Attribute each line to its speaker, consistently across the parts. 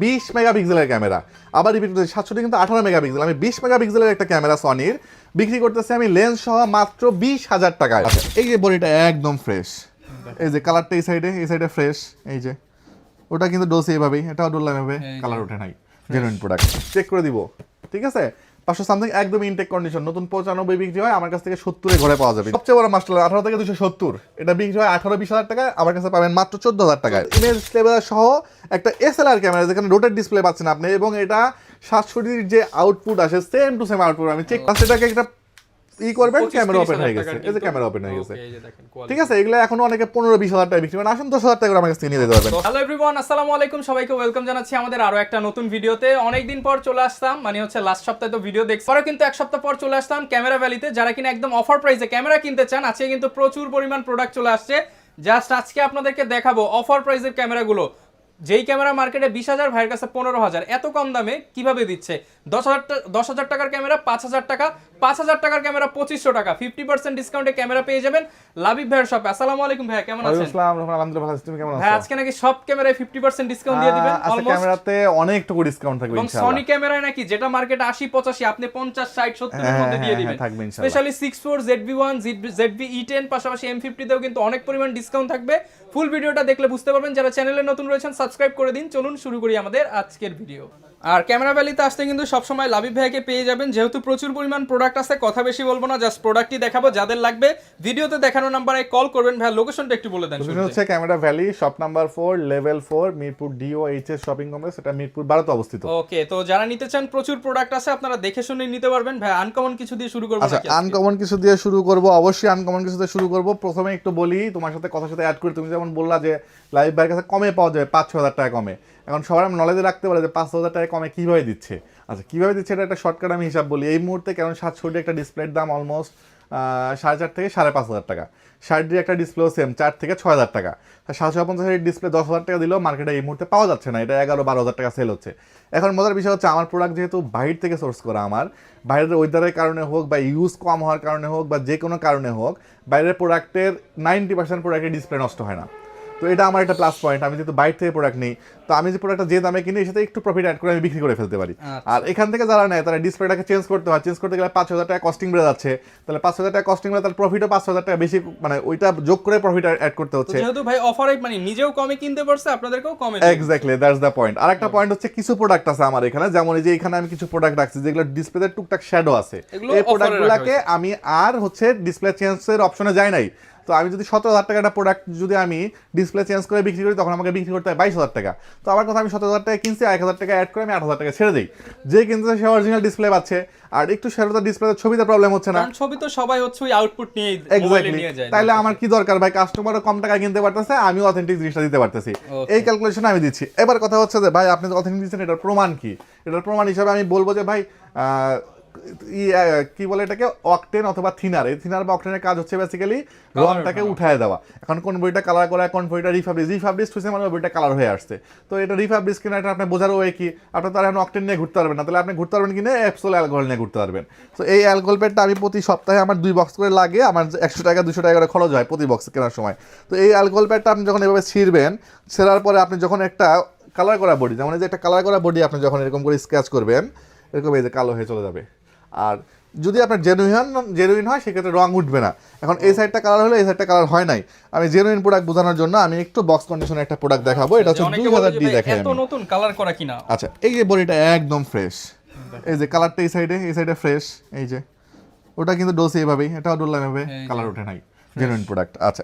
Speaker 1: 20 মেগাপিক্সেলের ক্যামেরা। আবার রিপিট করতে 760 কিন্তু 18 মেগাপিক্সেল। আমি 20 মেগাপিক্সেলের একটা ক্যামেরা সনির বিক্রি করতেছি আমি লেন্স সহ মাত্র 20,000 টাকায়। আচ্ছা, এই যে বডিটা একদম ফ্রেশ, এই যে কালারটা এই সাইডে ফ্রেশ, এই যে ওটা কিন্তু ডোসি এভাবেই, এটাও ডোললাম এভাবে, কালার ওঠে নাই, জেনুইন প্রোডাক্ট। চেক করে দিব, ঠিক আছে? 500 সামথিং একদম ইনটেক কন্ডিশন, নতুন 95 বিক্রি হয়, আমার কাছ থেকে 70 ঘরে পাওয়া যাবে। সবচেয়ে বড় মাস্টার 18 থেকে 270, এটা বিক্রি হয় 18-20 হাজার টাকায়, আমার কাছে পাবেন মাত্র 14,000 টাকায়। ইমেজ স্টেবিলাইজার সহ একটা এসএলআর ক্যামেরা, যেখানে রোটেট ডিসপ্লে পাচ্ছেন আপনি, এবং এটা 720 যে আউটপুট আসে সেম টু সেম আউটপুট। আমি চেক সেটাকে একটা করবেন, ক্যামেরা ওপেন হয়ে গেছে, এই যে ক্যামেরা ওপেন হয়ে গেছে, ঠিক আছে? এগুলো এখনো অনেকে 15-20 হাজার টাকা বিক্রি করেন, আসুন 10,000 টাকা করে আমার কাছ থেকে নিয়ে যেতে পারবেন।
Speaker 2: হ্যালো এভরিওয়ান, আসসালামু আলাইকুম, সবাইকে ওয়েলকাম জানাচ্ছি আমাদের আরো একটা নতুন ভিডিওতে। অনেকদিন পর চলে আসলাম, মানে হচ্ছে লাস্ট সপ্তাহে তো ভিডিও দেখছি, পরে কিন্তু এক সপ্তাহ পর চলে আসলাম ক্যামেরা ভ্যালিতে। যারা কিনা একদম অফার প্রাইসে ক্যামেরা কিনতে চান, আজকে কিন্তু প্রচুর পরিমাণ প্রোডাক্ট চলে আসছে। জাস্ট আজকে আপনাদেরকে দেখাবো অফার প্রাইসের ক্যামেরাগুলো। যেই ক্যামেরা মার্কেটে 20,000, ভাইয়ের কাছে 15,000। এত কম দামে কিভাবে দিচ্ছে? 10,000 টাকার ক্যামেরা 5,000 টাকা, 5,000 টাকার ক্যামেরা 2,500 টাকা, 50% ডিসকাউন্টে ক্যামেরা পেয়ে যাবেন লাবিব ভাইয়ের শপে। আসসালামু আলাইকুম ভাই, কেমন আছেন?
Speaker 1: আলহামদুলিল্লাহ ভালো আছি, তুমি কেমন আছো?
Speaker 2: ভাই আজকে নাকি সব ক্যামেরায় 50% ডিসকাউন্ট দিয়ে দিবেন
Speaker 1: আজকে ক্যামেরাতে অনেকটুকু ডিসকাউন্ট থাকবে
Speaker 2: এবং
Speaker 1: ইনশাআল্লাহ।
Speaker 2: সনি ক্যামেরায় নাকি যেটা মার্কেটে 80-85, আপনি 50, 60, 70 এর মধ্যে দিয়ে দিবেন
Speaker 1: থাকবে ইনশাআল্লাহ।
Speaker 2: স্পেশালি 64, ZV1, ZV-E10 পাশাপাশি M50 তেও কিন্তু অনেক পরিমাণ ডিসকাউন্ট থাকবে। ফুল ভিডিওটা দেখলে বুঝতে পারবেন। যারা চ্যানেলে নতুন রয়েছেন সাবস্ক্রাইব করে দিন। চলুন শুরু করি আমাদের আজকের ভিডিও। আর ক্যামেরা ভ্যালিতে আসতে কিন্তু সবসময় লাবিব ভাইকে পেয়ে যাবেন, যেহেতু প্রচুর পরিমাণ প্রোডাক্ট আছে। কথা বেশি বলবো না, জাস্ট প্রোডাক্টই দেখাবো। যাদের লাগবে ভিডিওতে দেখানো নাম্বারে কল করবেন। ভাই লোকেশনটা একটু বলে দেন।
Speaker 1: লোকেশন হচ্ছে camera valley, shop number 4, level 4, Mirpur DOHS shopping complex, এটা মিরপুর 12 তে অবস্থিত।
Speaker 2: ওকে, তো যারা নিতে চান প্রচুর প্রোডাক্ট আছে, আপনারা দেখে শুনে নিতে পারবেন। ভাই আনকমন কিছু দিয়ে শুরু করব
Speaker 1: আচ্ছা,
Speaker 2: নাকি?
Speaker 1: আনকমন কিছু দিয়ে শুরু করব, অবশ্যই আনকমন কিছু দিয়ে শুরু করব। প্রথমে একটু বলি তোমার সাথে কথার সাথে অ্যাড করি, তুমি যেমন বললা যে লাইভ ভাইয়ের কাছে কমে পাওয়া যাবে 5-6 হাজার টাকা কমে। এখন সবার নলেজে রাখতে পারে যে 5,000 টাকা কমে কিভাবে দিচ্ছে। আচ্ছা, কিভাবে দিচ্ছে এটা একটা শর্টকাট আমি হিসাব বলি। এই মুহূর্তে কারণ 760 একটা ডিসপ্লের দাম অলমোস্ট 4,500 থেকে 5,500 টাকা। 60 একটা ডিসপ্লেও সেম 4 থেকে 6,000 টাকা। 750 ডিসপ্লে 10,000 টাকা দিলেও মার্কেটে এই মুহূর্তে পাওয়া যাচ্ছে না, এটা 11-12,000 টাকা সেল হচ্ছে। এখন মজার বিষয় হচ্ছে আমার প্রোডাক্ট যেহেতু বাইরে থেকে সোর্স করা, আমার বাইরের ওয়েদারের কারণে হোক বা ইউজ কম হওয়ার কারণে হোক বা যে কোনো কারণে হোক, বাইরের প্রোডাক্টের 90% প্রোডাক্টের ডিসপ্লে নষ্ট হয় না। তো এটা আমার একটা প্লাস পয়েন্ট। আমি যেহেতু বাইরে থেকে প্রোডাক্ট নিই, তো আমি যে প্রোডাক্টটা যে দামে কিনি সেটা একটু প্রফিট অ্যাড করে আমি বিক্রি করে ফেলতে পারি। আর এখান থেকে যারা নেয় তারা ডিসপ্লেটাকে চেঞ্জ করতে হয়, চেঞ্জ করতে গেলে 5,000 টাকা কস্টিং বেড়ে যাচ্ছে। তাহলে 5,000 টাকা কস্টিং বেড়ে, তাহলে প্রফিটও 5,000 টাকা বেশি, মানে ওইটা যোগ করে প্রফিট অ্যাড করতে হচ্ছে।
Speaker 2: যেহেতু ভাই অফারে মানে নিজেও কমে কিনতে পারছে, আপনাদেরকেও কমে।
Speaker 1: Exactly, that's the point. আরেকটা পয়েন্ট হচ্ছে কিছু প্রোডাক্ট আছে আমার এখানে, যেমন এই যে এখানে আমি কিছু প্রোডাক্ট রাখছি যেগুলো ডিসপ্লেতে টুকটাক শ্যাডো আছে। এই প্রোডাক্টগুলোকে আমি আর হচ্ছে ডিসপ্লে চেঞ্জের অপশনে যাই নাই। তো আমি যদি 17,000 টাকা একটা প্রোডাক্ট যদি আমি ডিসপ্লে চেঞ্জ করে বিক্রি করি, তখন আমাকে বিক্রি করতে হয় 22,000 টাকা। তো আমার কথা, আমি 17,000 টাকা কিনছি, 1,000 টাকা অ্যাড করে আমি 8,000 টাকা ছেড়ে দিই। যে কিনতে সে অরিজিনাল ডিসপ্লে পাচ্ছে, আর একটু শ্যাডোতে ডিসপ্লেতে ছবিতে প্রবলেম হচ্ছে না,
Speaker 2: ছবি তো সবাই হচ্ছে ওই আউটপুট নিয়ে মোবাইলে নিয়ে যায়।
Speaker 1: তাইলে আমার কি দরকার ভাই? কাস্টমারও কম টাকা কিনতে পারতেছে, আমিও অথেন্টিক জিনিসটা দিতে পারতেছি। এই ক্যালকুলেশন আমি দিচ্ছি। এবার কথা হচ্ছে যে ভাই আপনি অথেন্টিক দিচ্ছেন, এটার প্রমাণ কি? এটার প্রমাণ হিসাবে আমি বলবো যে ভাই কি বলে এটাকে, অকটেন অথবা থিনার। এই থিনার বা অকটেনের কাজ হচ্ছে বেসিক্যালি রংটাকে উঠায় দেওয়া। এখন কোন বইটা কালার করা, কোন বইটা রিফাব্রিশ হয়েছে, মানে বইটা কালার হয়ে আসছে। তো এটা রিফাব্রিশ কিনা এটা আপনি বোঝার ওয়ে কি? আপনি তো আর এখন অকটেন নিয়ে ঘুরতে পারবেন না, তাহলে আপনি ঘুরতে পারবেন কিনা অ্যাপসোল অ্যালকোহল নিয়ে ঘুরতে পারবেন। তো এই অ্যালকোহল প্যাডটা আমি প্রতি সপ্তাহে আমার 2 বক্স করে লাগে, আমার 100 টাকা 200 টাকা করে খরচ হয় প্রতি বক্স কেনার সময়। তো এই অ্যালকোহল প্যাডটা আপনি যখন এভাবে ছিঁড়বেন, ছেঁড়ার পরে আপনি যখন একটা কালার করা বডি, যেমন এই যে একটা কালার করা বডি আপনি যখন এরকম করে স্ক্র্যাচ করবেন, এরকম এই যে কালো হয়ে চলে যাবে। আর যদি আপনার জেনুইন হয় সেক্ষেত্রে রং উঠবে না। এখন এই সাইডটা কালার হলে এই সাইডটা কালার হয় নাই। আমি জেনুইন প্রোডাক্ট বোঝানোর জন্য আমি একটু বক্স কন্ডিশনে একটা প্রোডাক্ট দেখাবো। এটা হচ্ছে 2000D দেখাই আমি।
Speaker 2: এত নতুন কালার করা কিনা।
Speaker 1: আচ্ছা, এই যে বডিটা একদম ফ্রেশ, এই যে কালারটা এই সাইডে ফ্রেশ, এই যে ওটা কিন্তু ডোসি এভাবেই, এটাও ডোললাম এভাবে, কালার ওঠে নাই, জেনুইন প্রোডাক্ট। আচ্ছা,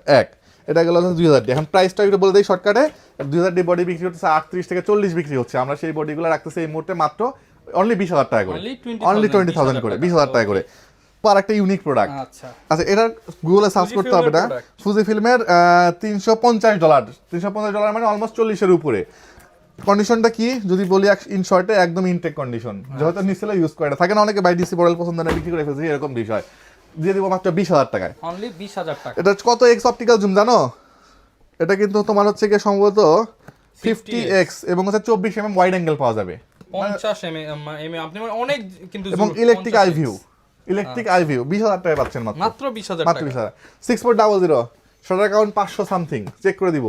Speaker 1: এটা গেল 2000D। এখন প্রাইসটা একটু বলে দিই শর্টকাটে। 2000D বডি বিক্রি হচ্ছে 38 থেকে 40 বিক্রি হচ্ছে। আমরা সেই বডিগুলো রাখতেছি এই মুহূর্তে মাত্র অনলি 20,000 টাকা করে, অনলি 20,000 করে, 20,000 টাকা করে। আর একটা ইউনিক প্রোডাক্ট। আচ্ছা, এটা গুগলে সার্চ করতে হবে না। ফুজি ফিল্মের $350, $350 মানে অলমোস্ট 40-এর উপরে। কন্ডিশনটা কি যদি বলি ইন শর্টে, একদম ইনটেক কন্ডিশন, যেহেতু নিচে ইউজ করে থাকে না অনেকে, বাই ডিসি মডেল পছন্দ না বিক্রি করে ফেলছে, এরকম বিষয়। দিয়ে দিব মাত্র 20,000 টাকায়,
Speaker 2: অনলি 20,000 টাকা।
Speaker 1: এটা কত এক্স অপটিক্যাল জুম জানো? এটা কিন্তু তোমার হচ্ছে কি সম্ভবত 50x এবং হচ্ছে 24 mm ওয়াইড অ্যাঙ্গেল পাওয়া যাবে,
Speaker 2: 50 mm আপনি অনেক কিন্তু,
Speaker 1: এবং ইলেকট্রিক আই ভিউ 20,000 টাকায় পাচ্ছেন
Speaker 2: মাত্র 20,000
Speaker 1: টাকা। 6.00 শটার কাউন্ট 500 সামথিং, চেক করে দিব,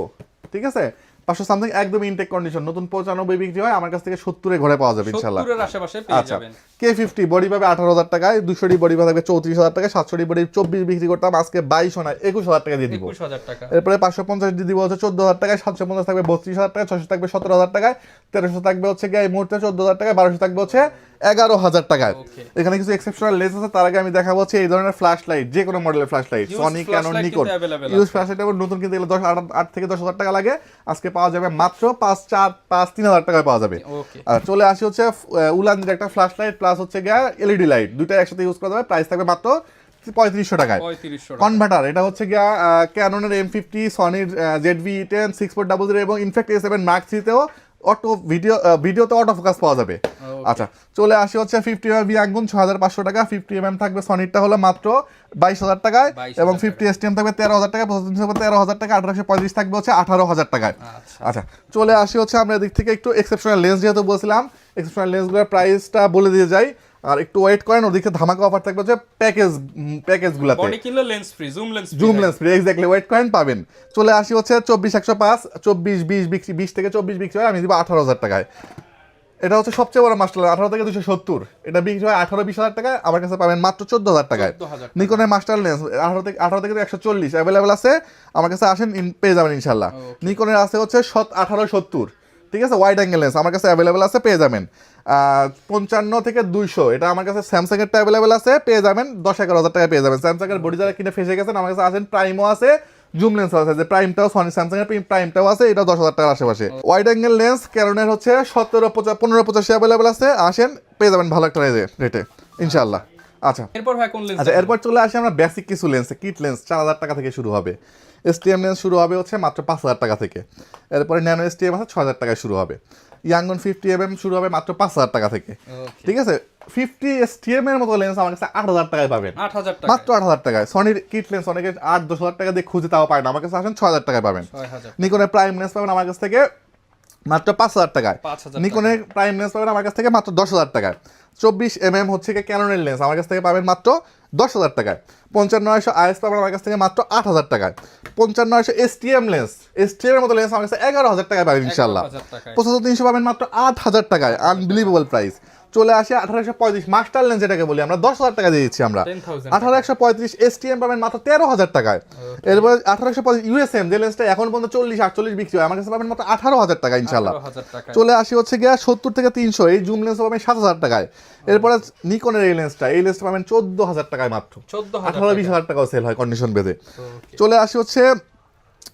Speaker 1: ঠিক আছে? 500 সামথিং একদম ইনটেক কন্ডিশন, নতুন 95 বিক্রি হয়, আমার কাছ থেকে 70 ঘরে পাওয়া যাবে ইনশাআল্লাহ।
Speaker 2: 70 এর আশেপাশে পেয়ে
Speaker 1: আচ্ছা,
Speaker 2: যাবেন।
Speaker 1: K50 বডি পাবে 18,000 টাকায়, 200 বডি পাবে 34,000 টাকায়, 700 বডি 24 বিক্রি করতাম, আজকে 22 না 21,000 টাকা দিয়ে দিব।
Speaker 2: 21,000 টাকা।
Speaker 1: এরপরে 550 দিয়ে দিব হচ্ছে 14,000 টাকায়, 750 থাকবে 32,000 টাকায়, 600 থাকবে 17,000 টাকায়, 1300 থাকবে হচ্ছে গিয়ে এই মুহূর্তে 14,000 টাকায়, 1200 থাকবে হচ্ছে 11,000 টাকায়। এখানে কিছু এক্সেপশনাল লেন্স আছে, তার আগে আমি দেখাবো হচ্ছে এই ধরনের ফ্ল্যাশ লাইট, যে কোনো মডেলের flash light, Sony, Canon, Nikon use flash light নতুন কিনতে গেলে 8 থেকে 10,000 টাকা লাগে, আজকে পাওয়া যাবে মাত্র 3,000 টাকায় পাওয়া যাবে। আর চলে আসি হচ্ছে উলানদের একটা ফ্ল্যাশ লাইট প্লাস হচ্ছে গিয়ে এলইডি লাইট, দুইটা একসাথে ইউজ করা যাবে, প্রাইস থাকবে মাত্র 3500 টাকায়। কনভার্টার, এটা হচ্ছে গিয়া ক্যাননের M50, সনির ZV-10 6400 এবং ইনফ্যাক্ট A7 Mark III তেও অটো ভিডিওতে অটো ফোকাস পাওয়া যাবে। আচ্ছা, চলে আসি হচ্ছে 50mm আঙ্গুন 6500 টাকা, 50mm থাকবে সনিরটা হলো মাত্র 22,000 টাকায় এবং 50 STM থাকবে 13,000 টাকা, 13,000 টাকা, 1835 থাকবে হচ্ছে 18,000 টাকায়। আচ্ছা, চলে আসি হচ্ছে আমরা এদিক থেকে একটু এক্সেপশনাল লেন্স, যেহেতু বলছিলাম এক্সেপশনাল লেন্সগুলোর প্রাইসটা বলে দিয়ে যাই, আর একটু ওয়েট করেন, ওদিকে ধামাকা অফার থাকবে হচ্ছে প্যাকেজগুলোতে,
Speaker 2: বডি কিনলে lens free,
Speaker 1: zoom lens free, exactly, wait করেন পাবেন। চলে আসি হচ্ছে 24-105, 24-20 থেকে 24 বিক্রি হয়, আমি দিব 18,000 টাকায়। এটা হচ্ছে সবচেয়ে বড় মাস্টার, 18 থেকে 270, এটা বিক্রি হয় 18-20,000 টাকায়, আমার কাছে পাবেন মাত্র 14,000 টাকায়। নিকনের মাস্টার লেন্স 18 থেকে 140 অ্যাভেলেবেল আছে, আমার কাছে আসেন পেয়ে যাবেন ইনশাল্লাহ। নিকনের আছে হচ্ছে 1870, ঠিক আছে, ওয়াইড অ্যাঙ্গেল লেন্স আমার কাছে অ্যাভেলেবেল আছে, পেয়ে যাবেন। 55 থেকে 200, এটা আমার কাছে স্যামসাং এরটা অ্যাভেলেবেল আছে, পেয়ে যাবেন 10-11,000 টাকায় পেয়ে যাবেন। স্যামসাং এর বডি যারা কিনে ফেসে গেছেন, আমার কাছে আসেন, প্রাইমও আছে, জুম লেন্স আছে, যে প্রাইমটাও সনি স্যামসাং এর প্রাইমটাও আছে, এটা 10,000 টাকার আশেপাশে। ওয়াইড অ্যাঙ্গেল লেন্স ক্যাননের হচ্ছে 1585 অ্যাভেলেবেল আছে, আসেন পেয়ে যাবেন ভালো একটা রেটে ইনশাআল্লাহ। আচ্ছা, এরপর চলে আসি আমরা বেসিক কিছু লেন্স, কিট লেন্স 4,000 টাকা থেকে শুরু হবে, STM লেন্স শুরু হবে হচ্ছে মাত্র 5,000 টাকা থেকে, এরপরে ন্যানো STM আছে 6,000 টাকায় শুরু হবে, ইয়াঙ্গন 50mm শুরু হবে মাত্র 5,000 টাকা থেকে, ঠিক আছে। 50 STM এর মতো লেন্স আমার কাছে 8,000 টাকায় পাবেন, মাত্র 8,000 টাকায়। সনির কিট লেন্স অনেকে 8-10,000 টাকা দিয়ে খুঁজে তাও পায় না, আমার কাছে আসেন 6,000 টাকায় পাবেন। নিকনের প্রাইম লেন্স পাবেন আমার কাছ থেকে মাত্র 5,000 টাকায়, নিকনের প্রাইম লেন্স পাবেন আমার কাছ থেকে মাত্র 10,000 টাকায়। 24mm হচ্ছে কি ক্যাননের লেন্স আমার কাছ থেকে পাবেন মাত্র 10,000 টাকায়। 5500 IS পাবেন আমার কাছ থেকে মাত্র 8,000 টাকায়। 5500 STM লেন্স, STM এর মতো লেন্স আমার কাছে 11,000 টাকায় পাবেন ইনশাআল্লাহ। 7500 পাবেন মাত্র 8,000 টাকায়, আনবিলিভেবল প্রাইস। চলে আসি 1835 মাস্টার লেন্স, যেটাকে বলি আমরা, 10,000 টাকা দিয়ে দিচ্ছি আমরা। 1835 STM পাবেন মাত্র 13,000 টাকায়। এরপর 1835 USM, যে লেন্সটা এখন পর্যন্ত 40-48 বিক্রি হয়, আমার কাছে পাবেন মাত্র 18,000 টাকা ইনশাআল্লাহ। চলে আসি হচ্ছে গিয়া 70 থেকে 300, এই জুম লেন্স পাবেন 7,000 টাকায়। এরপরে নিকনের এই লেন্সটা পাবেন 14,000 টাকায় মাত্র, 18-20,000 টাকাও সেল হয় কন্ডিশন বেঁধে। চলে আসি হচ্ছে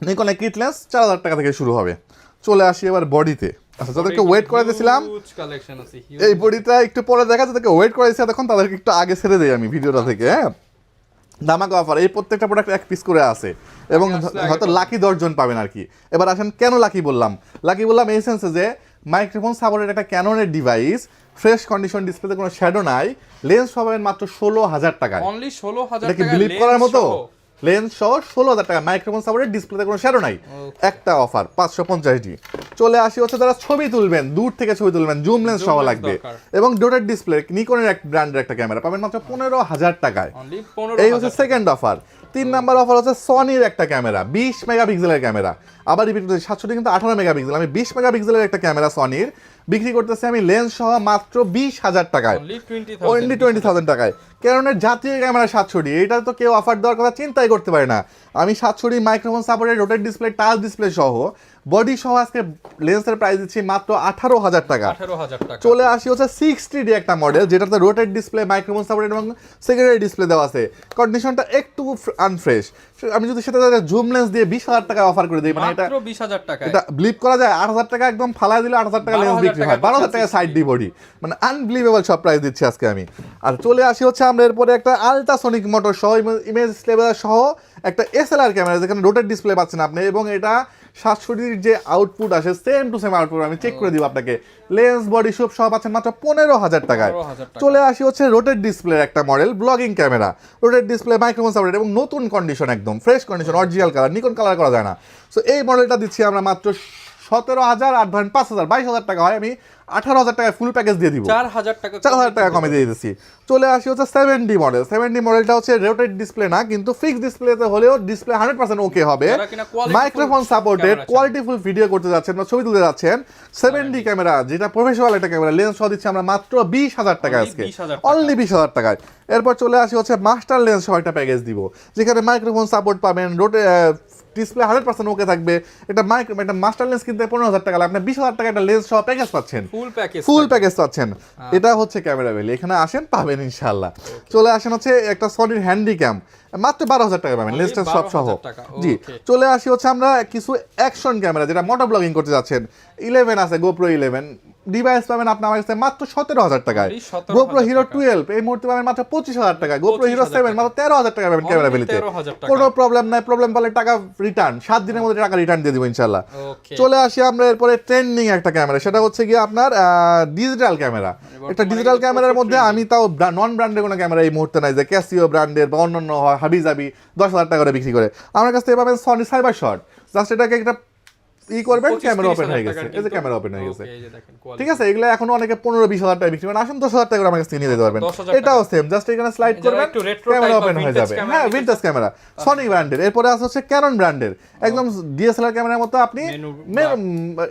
Speaker 1: নিকনের কিট লেন্স 4,000 টাকা থেকে শুরু হবে। চলে আসি এবার বডিতে। আচ্ছা, যাদেরকে ওয়েট করে দিয়েছিলাম এই বডিটা একটু পরে দেখা, যাদেরকে ওয়েট করে দিয়েছি তখন তাদেরকে একটু আগে ছেড়ে দেই আমি ভিডিওটা থেকে। হ্যাঁ, ধামাকা অফার, এই প্রত্যেকটা প্রোডাক্ট এক পিস করে আছে এবং হয়তো লাকি 10 জন পাবেন আর কি। এবার আসেন কেন লাকি বললাম এই সেন্সে যে মাইক্রোফোন সাপোর্টেড একটা ক্যাননের ডিভাইস, ফ্রেশ কন্ডিশন, ডিসপ্লেতে কোনো শ্যাডো নাই, লেন্স পাবেন মাত্র 16,000 টাকায়।
Speaker 2: অনলি 16,000
Speaker 1: টাকা, বিলিভ করার মতো লেন্স সহ 16,000 টাকা, মাইক্রোফোন সাপোর্টেড, ডিসপ্লেতে কোনো শ্যাডো নাই, একটা অফার 550D। চলে আসি হচ্ছে যারা ছবি তুলবেন, দূর থেকে ছবি তুলবেন, জুম লেন্স সহ লাগবে এবং ডোটেড ডিসপ্লে, নিকনের এক ব্র্যান্ডের একটা ক্যামেরা পাবেন মাত্র 15,000 টাকায়। এই হচ্ছে সেকেন্ড অফার। 3 নাম্বার অফার হচ্ছে সনির একটা ক্যামেরা, 20 মেগাপিক্সেলের ক্যামেরা, আবার রিপিট করছি 700 কিন্তু 18 মেগাপিক্সেল, আমি 20 মেগাপিক্সেলের একটা ক্যামেরা সনির বিক্রি করতেছি আমি লেন্স সহ মাত্র 20,000 টাকায়, অনলি 20,000 টাকায়। ক্যাননের জাতীয় ক্যামেরা 700D, এটা তো কেউ অফার দেওয়ার কথা চিন্তাই করতে পারে না। আমি 700D microphone supported, rotate display, touch display সহ, বডি সহ আজকে লেন্সের প্রাইস দিচ্ছি মাত্র 18,000 টাকা। চলে আসি হচ্ছে 60D একটা মডেল, যেটাতে রোটেট ডিসপ্লে, মাইক্রোফোন সাপোর্টেড এবং সেকেন্ডারি ডিসপ্লে দেওয়া আছে, কন্ডিশনটা একটু আনফ্রেশ। আমি যদি সেটা জুম লেন্স দিয়ে 20,000 টাকায় অফার করে দিই, মানে এটা
Speaker 2: 20,000 টাকা,
Speaker 1: এটা বিলিভ করা যায়? 8,000 টাকা একদম ফালাই দিলে 8,000 টাকা লেন্স বিক্রি হয়, 12,000 টাকা সাইড ডি বডি, মানে আনবিলিভেবল সব প্রাইস দিচ্ছি আজকে আমি। আর চলে আসি হচ্ছে আমরা এরপরে একটা আলট্রাসনিক মোটর সহ, ইমেজ স্টেবিলাইজার সহ একটা SLR ক্যামেরা, যেখানে রোটেট ডিসপ্লে পাচ্ছেন আপনি, এবং এটা 700Dর যে আউটপুট আসে সেম টু সেম আউটপুট, আমি চেক করে দিব আপনাকে। লেন্স বডি সব সহ পাচ্ছেন মাত্র 15,000 টাকায়। চলে আসি হচ্ছে রোটেট ডিসপ্লের একটা model, blogging camera, rotate display, microphone supported এবং নতুন কন্ডিশন, একদম fresh condition, original colour, Nikon colour করা যায় না। সো এই মডেলটা দিচ্ছি আমরা মাত্র 17,000, আর ধরেন 5,000, 22,000 টাকা হয়, আমি 18,000 টাকায় ফুল প্যাকেজ দিয়ে দিব,
Speaker 2: 4,000 টাকা
Speaker 1: 4,000 টাকা কমে দিয়ে দিচ্ছি। চলে আসি হচ্ছে 7D মডেল। 7D মডেলটা হচ্ছে রোটেট ডিসপ্লে না, কিন্তু ফিক্স ডিসপ্লেতে হলেও ডিসপ্লে 100% ওকে হবে,
Speaker 2: যারা কিনা quality
Speaker 1: microphone
Speaker 2: full
Speaker 1: supported,
Speaker 2: camera
Speaker 1: কোয়ালিটিফুল ভিডিও করতে যাচ্ছেন বা ছবি তুলতে যাচ্ছেন, 7D ক্যামেরা যেটা প্রফেশনাল একটা ক্যামেরা, লেন্স সহ দিচ্ছি আমরা মাত্র 20,000 টাকা
Speaker 2: Only
Speaker 1: আজকে,
Speaker 2: 20,000 টাকা।
Speaker 1: অনলি 20,000 টাকায়। এরপর চলে আসি হচ্ছে মাস্টার লেন্স সহ একটা প্যাকেজ দিব, যেখানে মাইক্রোফোন সাপোর্ট পাবেন, ডিসপ্লে 100% ওকে থাকবে। একটা মাস্টার লেন্স কিনতে 15,000 টাকা লাগে, আপনি 20,000 টাকা একটা লেন্স সহ প্যাকেজ পাচ্ছেন, ফুল প্যাকেজ পাচ্ছেন। এটা হচ্ছে ক্যামেরা ভ্যালি, এখানে আসেন পাবেন ইনশাআল্লাহ। চলে আসেন হচ্ছে একটা সনির হ্যান্ডিক্যাম, মাত্র 12,000 টাকা পাবেন লেন্সটা সব সহ।
Speaker 2: 12,000 টাকা,
Speaker 1: জি,
Speaker 2: okay।
Speaker 1: চলে আসি হচ্ছে আমরা কিছু অ্যাকশন ক্যামেরা, যেটা মোটো ব্লগিং করতে যাচ্ছেন। 11 আছে, গোপ্রো 11 ডিভাইস পাবেন আপনি আমার কাছে মাত্র 17,000 টাকায়।
Speaker 2: Only 17,000
Speaker 1: গোপ্রো হিরো
Speaker 2: টাকা।
Speaker 1: 12 এই মুহূর্তে পাবেন মাত্র 25,000 টাকায়। গোপ্রো হিরো 7 মাত্র 13,000 টাকা পাবেন ক্যামেরা ভ্যালিতে।
Speaker 2: 13,000 টাকা।
Speaker 1: কোনো প্রবলেম নাই, প্রবলেম পালে টাকা রিটার্ন, 7 দিনের মধ্যে টাকা রিটার্ন দিয়ে দিব ইনশাআল্লাহ।
Speaker 2: Okay।
Speaker 1: চলে আসি আমরা এরপরে ট্রেন্ডিং একটা ক্যামেরা, সেটা হচ্ছে গিয়ে আপনার ডিজিটাল ক্যামেরা। একটা ডিজিটাল
Speaker 2: কিন্তু
Speaker 1: ক্যামেরার
Speaker 2: প্রচুর
Speaker 1: মধ্যে আমি তাও নন ব্র্যান্ডের কোনো ক্যামেরা এই মুহূর্তে নাই, যে ক্যাসিও ব্র্যান্ডের বা অন্যান্য হাবিজাবি 10,000 টাকা করে বিক্রি করে। আমার কাছ থেকে পাবেন সনি সাইবার শট, জাস্ট এটাকে একটা করবেন,
Speaker 2: 25,000
Speaker 1: ক্যামেরা ওপেন হয়ে
Speaker 2: টাকার
Speaker 1: গেছে, এই যে
Speaker 2: কিন্তু-
Speaker 1: ক্যামেরা ওপেন হয়ে গেছে।
Speaker 2: Okay, এই যে দেখেন, quality।
Speaker 1: ঠিক আছে, এগুলো এখনো অনেকে 15-20,000 টাকা বিক্রি করেন, আসুন 10,000 টাকা করে আমার কাছ থেকে নিয়ে যেতে পারবেন।
Speaker 2: 10,000
Speaker 1: এটাও সেম, জাস্ট এখানে স্লাইড
Speaker 2: যারা
Speaker 1: করবেন,
Speaker 2: একটু retro
Speaker 1: camera
Speaker 2: type of
Speaker 1: open হয়ে
Speaker 2: vintage
Speaker 1: যাবে।
Speaker 2: camera
Speaker 1: হ্যাঁ,
Speaker 2: নিতে
Speaker 1: ভিনটেজ ক্যামেরা, সনি ব্র্যান্ডের। এরপরে আছে হচ্ছে ক্যানন ব্র্যান্ডের, একদম ডিএসএলআর ক্যামেরার মতো আপনি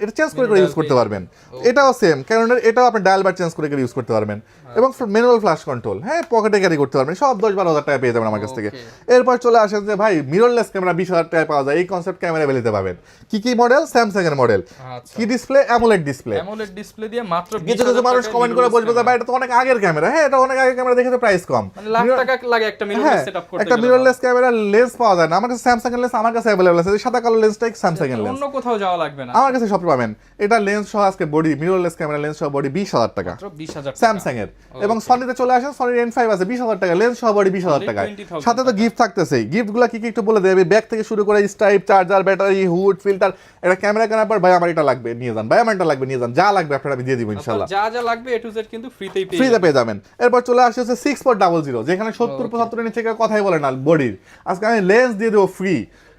Speaker 1: এটা চেঞ্জ করে ইউজ করতে পারবেন। এটাও সেম ক্যাননের, এটাও আপনি ডায়াল বার চেঞ্জ করে ইউজ করতে পারবেন, এবং ম্যানুয়াল ফ্ল্যাশ কন্ট্রোল, হ্যাঁ, পকেটে ক্যারি করতে পারবেন। সব 10-12,000 টাকা পেয়ে যাবেন আমার কাছ থেকে। এরপর চলে আসেন যে ভাই মিররলেস ক্যামেরা 20,000 টাকায় পাওয়া যায়, এই কনসেপ্ট ক্যামেরা বেলিতে পাবেন। কি মডেল? স্যামসাং এর মডেল।
Speaker 2: আচ্ছা।
Speaker 1: কি display? AMOLED display.
Speaker 2: AMOLED display দিয়ে মাত্র
Speaker 1: কিছু
Speaker 2: 20,000
Speaker 1: মানুষ
Speaker 2: টাকায়
Speaker 1: কমেন্ট করে
Speaker 2: mirrorless
Speaker 1: বলবে যে
Speaker 2: camera।
Speaker 1: ভাই এটা তো অনেক আগের ক্যামেরা। হ্যাঁ, এটা অনেক আগের ক্যামেরা, দেখে তো প্রাইস কম।
Speaker 2: মানে লাখ টাকা লাগে একটা
Speaker 1: হ্যাঁ,
Speaker 2: মিররলেস সেটআপ করতে
Speaker 1: একটা
Speaker 2: গেলে।
Speaker 1: মিররলেস ক্যামেরা লেন্স পাওয়া যায় না আমার কাছে। স্যামসাং এর লেন্স আমার কাছে अवेलेबल আছে, সাদা কালো লেন্সটাই স্যামসাং এর লেন্স,
Speaker 2: অন্য কোথাও যাওয়া লাগবে না,
Speaker 1: আমার কাছে সব পাবেন। এটা লেন্স সহ আজকে বডি, মিররলেস ক্যামেরা লেন্স সহ বডি 20,000 টাকা
Speaker 2: মাত্র 20,000 টাকা।
Speaker 1: স্যামসাং এর। এবং সনিতে চলে আসেন, সনির N5 আছে 20,000 টাকা, লেন্স সহ বডি 20,000 টাকায়।
Speaker 2: 20,000
Speaker 1: সাথে তো গিফট থাকতেছেই। গিফটগুলো কি একটু বলে দেবে? ব্যাগ থেকে শুরু করে stripe, charger, battery, hood, filter. এটা ক্যামেরা কেনার পর ভাই আমার এটা লাগবে নিয়ে যান, ভাই আমার এটা লাগবে নিয়ে যান, যা লাগবে আপনারা আমি দিয়ে দিব ইনশাআল্লাহ,
Speaker 2: যা যা লাগবে A to Z কিন্তু ফ্রিতেই পেয়ে
Speaker 1: ফ্রিতে পেয়ে যাবেন। এরপর চলে আসছে 6.00, যেখানে 70-75 নিচে কেউ কথাই বলে না বডির। আজকে আমি লেন্স দিয়ে দেবো ফ্রি,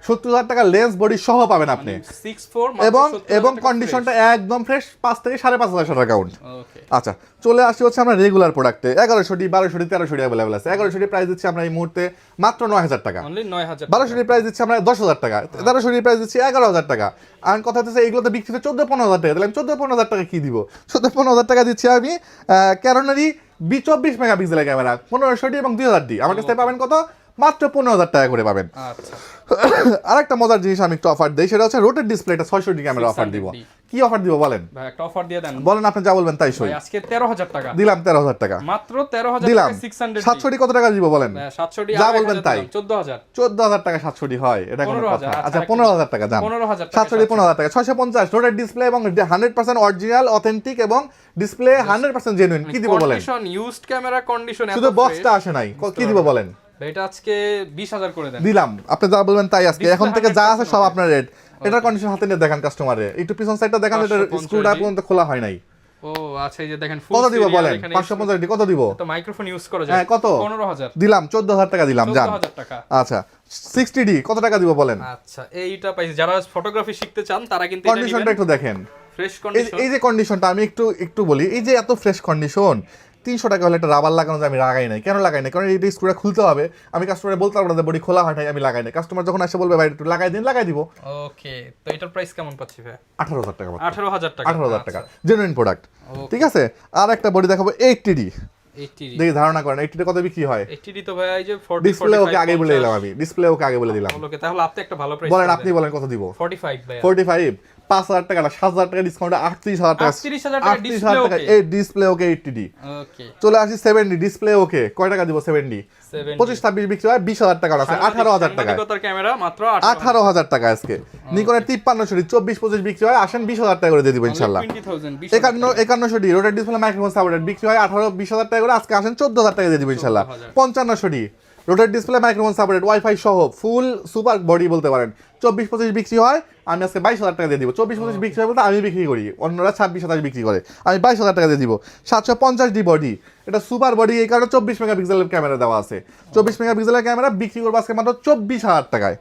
Speaker 1: 70,000 টাকা লেন্স বডি সহ পাবেন আপনি।
Speaker 2: 64
Speaker 1: এবং কন্ডিশনটা একদম ফ্রেশ, 5 থেকে 5,500 টাকা কাউন্ট।
Speaker 2: ওকে।
Speaker 1: আচ্ছা, চলে আসছি হচ্ছে আমরা রেগুলার প্রোডাক্টে। 1100, 1200, 1300 অ্যাভেলেবল আছে। 1100 প্রাইস দিচ্ছি আমরা এই মুহূর্তে মাত্র 9,000 টাকা।
Speaker 2: অনলি 9,000
Speaker 1: 1200 প্রাইস দিচ্ছি আমরা 10,000 টাকা। 1300 প্রাইস দিচ্ছি 11,000 টাকা। আর কথা হচ্ছে এগুলো তো বিক্রি 14-15,000 টাকা। তাহলে আমি 14-15,000 টাকা কি দিব? 14-15,000 টাকা দিচ্ছি আমি ক্যানোনেরই 24 মেগাপিক্সেলের ক্যামেরা 1500 এবং 2000 আমার কাছ থেকে পাবেন কত? মাত্র 15,000 টাকা করে পাবেন।
Speaker 2: আচ্ছা।
Speaker 1: আরেকটা মজার জিনিস আমি একটু অফার দিই, সেটা হচ্ছে রোটেট ডিসপ্লেটা 600 ক্যামেরা অফার দিব।
Speaker 2: 600D
Speaker 1: কি অফার দিব বলেন?
Speaker 2: ভাই একটা অফার দিয়ে দেন।
Speaker 1: বলেন, আপনি যা বলবেন তাই সই।
Speaker 2: ভাই আজকে 13,000 টাকা
Speaker 1: দিলাম 13,000 টাকা,
Speaker 2: মাত্র 13,000
Speaker 1: দিলাম।
Speaker 2: টাকা 600
Speaker 1: 700 কত টাকা দিব বলেন?
Speaker 2: 700
Speaker 1: যা বলবেন তাই।
Speaker 2: 14,000
Speaker 1: 14,000 টাকা 700 হয়, এটা কোনো
Speaker 2: 15,000
Speaker 1: কথা?
Speaker 2: আচ্ছা,
Speaker 1: আচ্ছা,
Speaker 2: আরেকটু
Speaker 1: 15,000 টাকা যান।
Speaker 2: 15,000 টাকা
Speaker 1: 700 15,000 টাকা 650 রোটেট ডিসপ্লে এবং 100% অরিজিনাল অথেন্টিক এবং ডিসপ্লে 100% জেনুইন। কি দিব বলেন?
Speaker 2: কন্ডিশন ইউজড ক্যামেরা কন্ডিশন
Speaker 1: শুধু বক্সটা আসে নাই, কি দিব বলেন?
Speaker 2: এটা আজকে 20,000 করে দেন।
Speaker 1: দিলাম, আপনি যা বলবেন তাই আজকে।
Speaker 2: Display
Speaker 1: এখন থেকে যা আছে
Speaker 2: 100%
Speaker 1: সব আপনার রেট। এটার কন্ডিশন হাতে নিয়ে দেখান কাস্টমারে, একটু পিছন সাইডটা দেখান, এটা
Speaker 2: 550
Speaker 1: স্ক্রুটা পর্যন্ত খোলা হয় নাই।
Speaker 2: ও আচ্ছা, এই যে দেখেন
Speaker 1: কত দিব বলেন? 550 কত দিব?
Speaker 2: তো মাইক্রোফোন ইউজ করা
Speaker 1: হ্যাঁ,
Speaker 2: যায়।
Speaker 1: কত?
Speaker 2: 15,000
Speaker 1: দিলাম, 14,000 টাকা দিলাম, যান।
Speaker 2: 14,000 টাকা।
Speaker 1: আচ্ছা, 60D কত টাকা দিব বলেন?
Speaker 2: আচ্ছা, এইটা পাইছি। যারা ফটোগ্রাফি শিখতে চান তারা কিন্তু এটা
Speaker 1: কন্ডিশনটা
Speaker 2: নেবেন।
Speaker 1: একটু দেখেন।
Speaker 2: Fresh condition.
Speaker 1: এই যে কন্ডিশনটা আমি একটু বলি, এই যে এত ফ্রেশ কন্ডিশন, 300 টাকা হলে একটা রাবার লাগানো যায়, আমি লাগাই নাই। কেন লাগাই নাই? কারণ এই স্ক্রুটা খুলতে হবে। আমি কাস্টমারে বলতে পারবো না যে বডি খোলা হয় নাই, আমি লাগাই নাই। কাস্টমার যখন এসে বলবে ভাই একটু লাগাই দিন, লাগাই দিব।
Speaker 2: ওকে, তো এটার প্রাইস কেমন পাচ্ছি ভাই?
Speaker 1: 18,000 টাকা।
Speaker 2: 18,000 টাকা।
Speaker 1: 18,000 টাকা জেনুইন প্রোডাক্ট।
Speaker 2: Okay.
Speaker 1: ঠিক আছে, আর একটা বডি দেখাবো 80D।
Speaker 2: 80
Speaker 1: দেখি ধারণা করেন 80D কত বিক্রি হয়?
Speaker 2: 80 তো ভাই এই যে 40
Speaker 1: ডিসপ্লে ওকে আগে বলে দিলাম আমি, ডিসপ্লে ওকে আগে বলে দিলাম।
Speaker 2: ওকে, তাহলে আপনি একটা ভালো প্রাইস
Speaker 1: বলেন, আপনি বলেন কত দিব?
Speaker 2: 45 ভাই।
Speaker 1: 45, 5,000 টাকা না, 7,000 টাকা ডিসকাউন্টে 38,000 টাকা।
Speaker 2: 38,000 টাকা
Speaker 1: 38,000
Speaker 2: ডিসপ্লে
Speaker 1: টাকা
Speaker 2: ওকে।
Speaker 1: এই ডিসপ্লে ওকে 80D।
Speaker 2: ওকে,
Speaker 1: চলে আসি 70D ডিসপ্লে ওকে। কয় টাকা দিব 70D?
Speaker 2: 70
Speaker 1: 25-26 বিক্রি হয়, 20,000 টাকা আছে, 18,000 টাকা।
Speaker 2: সাংবাদিকতার ক্যামেরা মাত্র
Speaker 1: 18,000 টাকা আজকে। নিকনের 5300 24-25 বিক্রি হয়, আসেন 20,000 টাকা করে দিয়ে দিব ইনশাআল্লাহ।
Speaker 2: 20,000
Speaker 1: 5100D rotate display microphone supported বিক্রি হয় 18-20,000 টাকা করে, আজকে আসেন 14,000 টাকা দিয়ে দিব ইনশাআল্লাহ। 5500D rotate display microphone supported wifi সহ ফুল সুপার বডি বলতে পারেন, 24-25 বিক্রি হয়, আমি আজকে 22,000 টাকা দিয়ে দিব। 24-25 বিক্রি হয় বলতে আমি বিক্রি করি, অন্যরা 26-27 বিক্রি করে, আমি 22,000 টাকা দিয়ে দিব। 750D বডি, এটা সুপার বডি, এই কারণে 24 মেগাপিক্সেলের ক্যামেরা দেওয়া আছে। 24 মেগাপিক্সেলের ক্যামেরা বিক্রি করবো আজকে মাত্র 24,000 টাকায়।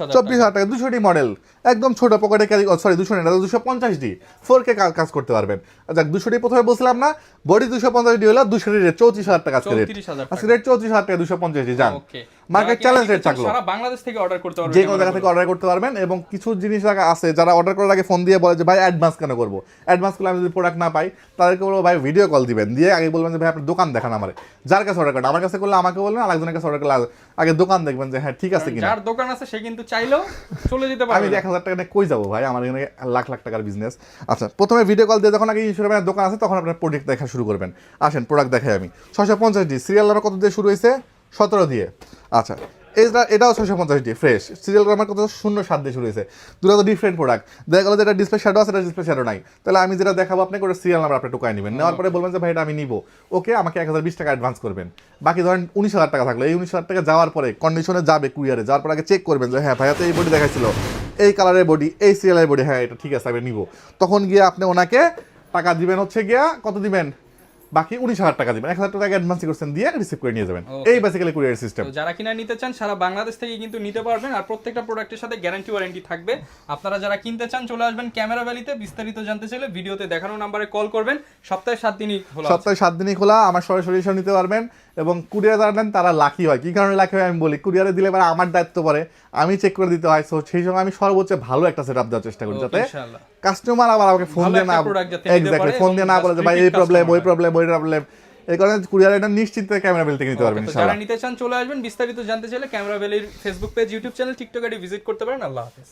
Speaker 1: 24,000 টাকা 200D মডেল, একদম ছোট পকেটে ক্যারি, সরি 200 না, 250D 4K কাজ করতে পারবেন। আচ্ছা 200D প্রথমে বলছিলাম না, বডি 250D হলো 200D রেট 34,000 টাকা আজকে রেট। আজকে রেট 34,000 টাকা 250D যান। মার্কেট চ্যালেঞ্জ রেট থাকলো,
Speaker 2: সারা বাংলাদেশ থেকে অর্ডার করতে পারবেন,
Speaker 1: যে কোনো জায়গা থেকে অর্ডার করতে পারবেন। এবং কিছু জিনিস আছে যারা অর্ডার করার আগে ফোন দিয়ে বলে যে ভাই অ্যাডভান্স কেন করবো, অ্যাডভান্স করলে আমি যদি প্রোডাক্ট না পাই তাদেরকে বলবো ভাই ভিডিও কল দিবেন, দিয়ে আগে বলবেন যে ভাই আপনার দোকান দেখান আমার, যার কাছে অর্ডার করেন, আমার কাছে করলে আমাকে বলবেন, আরেকজনের কাছে অর্ডার করলে আগে দোকান দেখবেন যে হ্যাঁ ঠিক আছে কিনা।
Speaker 2: যার দোকান আছে সে কিন্তু চাইলেও চলে যেতে পারবে।
Speaker 1: আমি 1,000 টাকা নিয়ে কই যাবো ভাই, আমার এখানে লাখ লাখ টাকার বিজনেস। আচ্ছা প্রথমে ভিডিও কল দিয়ে যখন আগে ইনস্টাগ্রামের দোকান আছে তখন আপনার প্রোডাক্ট দেখা শুরু করবেন। আসেন প্রোডাক্ট দেখাই আমি। 650D সিরিয়াল নাম্বার কত দিয়ে শুরু হয়েছে, 17 দিয়ে। আচ্ছা এটাও 650D ফ্রেশ, সিরিয়াল নাম্বার কত 07 দিয়ে শুরু হয়েছে। দুটো তো ডিফারেন্ট প্রোডাক্ট, দেখা গেলো যেটা ডিসপ্লে শ্যাডো আছে, এটা ডিসপ্লে শ্যাডো নাই, তাহলে আমি যেটা দেখাবো আপনাকে ওটা সিরিয়াল নাম্বার আপনি টোকায় নেবেন, নেওয়ার পরে বলবেন যে ভাই এটা আমি নিবো, ওকে আমাকে 1020 টাকা অ্যাডভান্স করবেন, বাকি ধরেন 19,000 টাকা থাকলো। এই 19,000 টাকা যাওয়ার পরে কন্ডিশনে যাবে কুরিয়ারে, যাওয়ার পর আগে চেক করবেন যে হ্যাঁ ভাইয়া তো এই বডি দেখাইছিল, এই কালারের বডি, এই সিরিয়ালের বডি, হ্যাঁ এটা ঠিক আছে আমি নিবো। তখন গিয়ে আপনি ওনাকে টাকা দিবেন, হচ্ছে গিয়া কত দিবেন, বাকি 19,000 টাকা দিবেন, 1,000 টাকা অ্যাডভান্স করছেন, দিয়ে রিসিভ করে নিয়ে যাবেন। এই বেসিক্যালি কুরিয়ার সিস্টেম।
Speaker 2: যারা কিনা নিতে চান সারা বাংলাদেশ থেকে কিন্তু নিতে পারবেন, আর প্রত্যেকটা প্রোডাক্টের সাথে গ্যারান্টি ওয়ারেন্টি থাকবে। আপনারা যারা কিনতে চান চলে আসবেন ক্যামেরা ভ্যালিতে, বিস্তারিত জানতে চাইলে ভিডিওতে দেখানো নাম্বারে কল করবেন। সপ্তাহে 7 দিনই খোলা,
Speaker 1: সপ্তাহে 7 দিনই খোলা। আমার সরাসরি এসে নিতে পারবেন। এবং কুরিয়ার যারা নেন তারা লাকি হয়, কি কারণে লাকি হয় আমি বলি, কুরিয়ারে দিলে এবার আমার দায়িত্ব পড়ে, আমি চেক করে দিতে হয়, সো সেই সময় আমি সর্বোচ্চ ভালো একটা সেটআপ দেওয়ার চেষ্টা করি, যাতে কাস্টমার আবার আমাকে ফোন দিয়ে না, এক্স্যাক্টলি ফোন দিয়ে না বলে যে ভাই এই প্রবলেম ওই প্রবলেম ওই প্রবলেম। এই কারণে কুরিয়ার এটা নিশ্চিন্তে ক্যামেরা ভ্যালি থেকে নিতে পারবেন ইনশাআল্লাহ।
Speaker 2: যারা নিতে চান চলে আসবেন, বিস্তারিত জানতে চাইলে ক্যামেরা ভ্যালির Facebook page, YouTube channel, TikTok ID visit করতে পারেন। আল্লাহ হাফেজ।